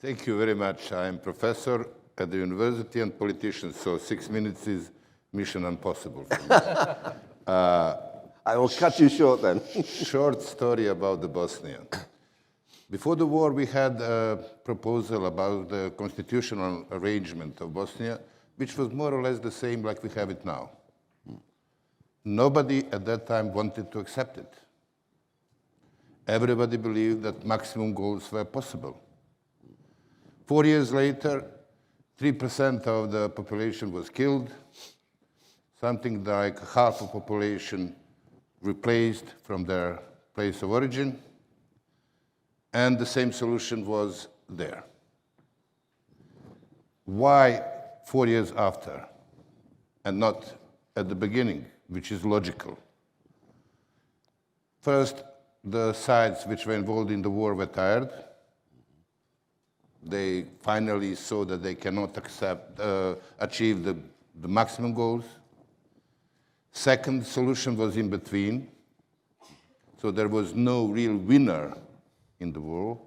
Thank you very much. I am professor at the university and politician, so 6 minutes is mission impossible for me. I will cut you short then. Short story about the Bosnian. Before the war, we had a proposal about the constitutional arrangement of Bosnia, which was more or less the same like we have it now. Nobody at that time wanted to accept it. Everybody believed that maximum goals were possible. 4 years later, 3% of the population was killed. Something like half of the population replaced from their place of origin, and the same solution was there. Why 4 years after, and not at the beginning, which is logical? First, the sides which were involved in the war were tired. They finally saw that they cannot achieve the maximum goals. Second solution was in between. So there was no real winner in the war,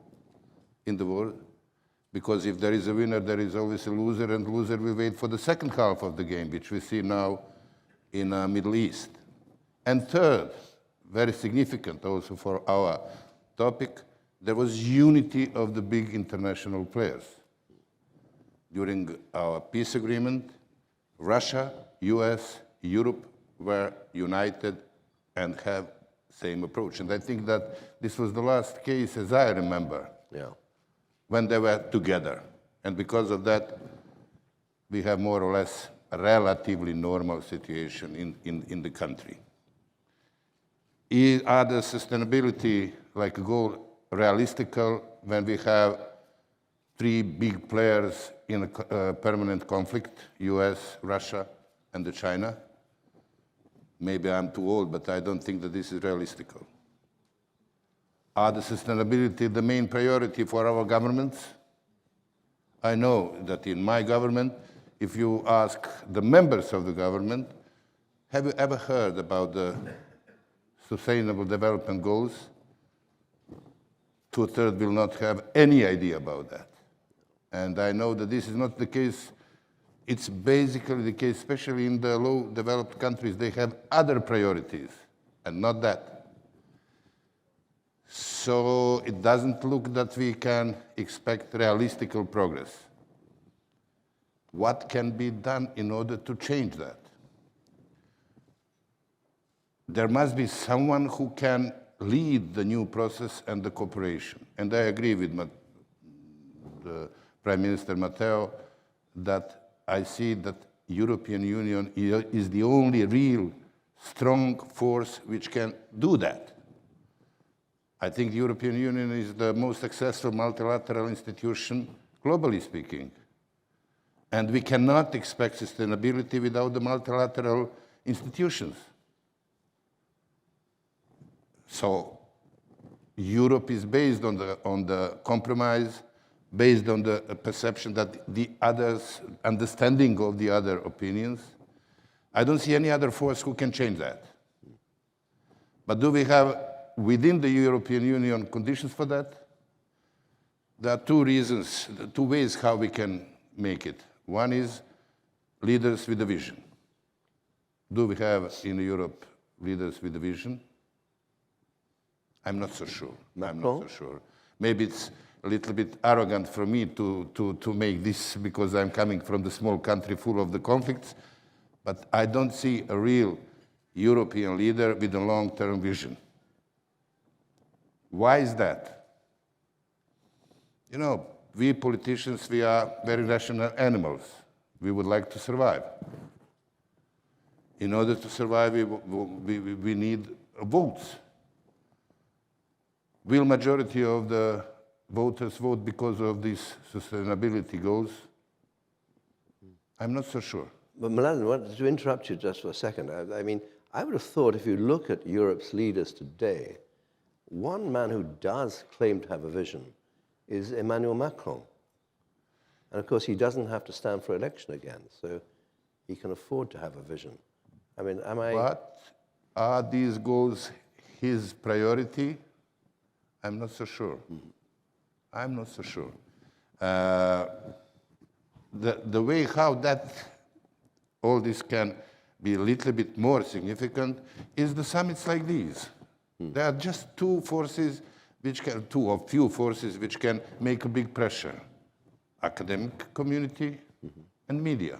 because if there is a winner, there is always a loser, and the loser will wait for the second half of the game, which we see now in the Middle East. And third, very significant also for our topic, there was unity of the big international players. During our peace agreement, Russia, US, Europe were united and have same approach. And I think that this was the last case, as I remember, when they were together. And because of that, we have more or less a relatively normal situation in the country. Are the sustainability like a goal realistical when we have three big players in a permanent conflict, US, Russia, and China? Maybe I'm too old, but I don't think that this is realistical. Are the sustainability the main priority for our governments? I know that in my government, if you ask the members of the government, have you ever heard about the Sustainable Development Goals? 2/3 will not have any idea about that. And I know that this is not the case. It's basically the case, especially in the low-developed countries. They have other priorities, and not that. So it doesn't look that we can expect realistic progress. What can be done in order to change that? There must be someone who can lead the new process and the cooperation. And I agree with the Prime Minister Matteo that I see that European Union is the only real strong force which can do that. I think the European Union is the most successful multilateral institution, globally speaking. And we cannot expect sustainability without the multilateral institutions. So Europe is based on the compromise, based on the perception that the others, understanding of the other opinions. I don't see any other force who can change that. But do we have, within the European Union, conditions for that? There are two reasons, two ways how we can make it. One is leaders with a vision. Do we have in Europe leaders with a vision? I'm not so sure. I'm not so sure. Maybe it's a little bit arrogant for me to make this because I'm coming from the small country full of the conflicts, but I don't see a real European leader with a long-term vision. Why is that? You know, we politicians, we are very rational animals. We would like to survive. In order to survive, we need votes. Will majority of the voters vote because of these sustainability goals? I'm not so sure. But Mladen, to interrupt you just for a second, I mean, I would have thought if you look at Europe's leaders today, one man who does claim to have a vision is Emmanuel Macron. And of course, he doesn't have to stand for election again, so he can afford to have a vision. I mean, am I... But are these goals his priority? I'm not so sure. I'm not so sure. The way how all this can be a little bit more significant is the summits like these. There are just two forces, two or few forces which can make a big pressure: academic community and media.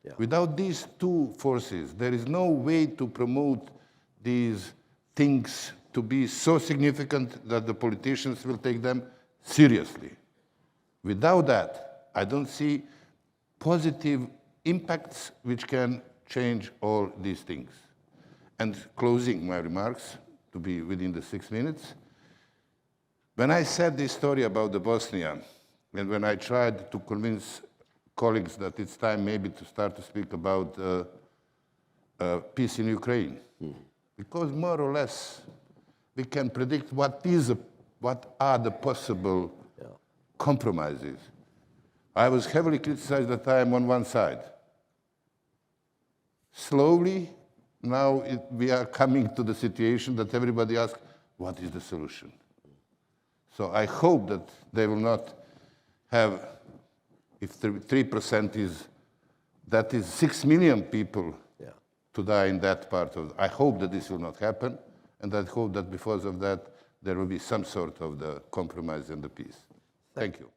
Yeah. Without these two forces, there is no way to promote these things to be so significant that the politicians will take them seriously. Without that, I don't see positive impacts which can change all these things. And closing my remarks, to be within the 6 minutes, when I said this story about the Bosnia, and when I tried to convince colleagues that it's time maybe to start to speak about peace in Ukraine, because more or less we can predict what are the possible compromises. I was heavily criticized that I am on one side. Slowly, now we are coming to the situation that everybody asks, what is the solution? So I hope that they will not have, if 3% is, that is 6 million people to die in that part of, I hope that this will not happen, and I hope that because of that, there will be some sort of the compromise and the peace. Thank you.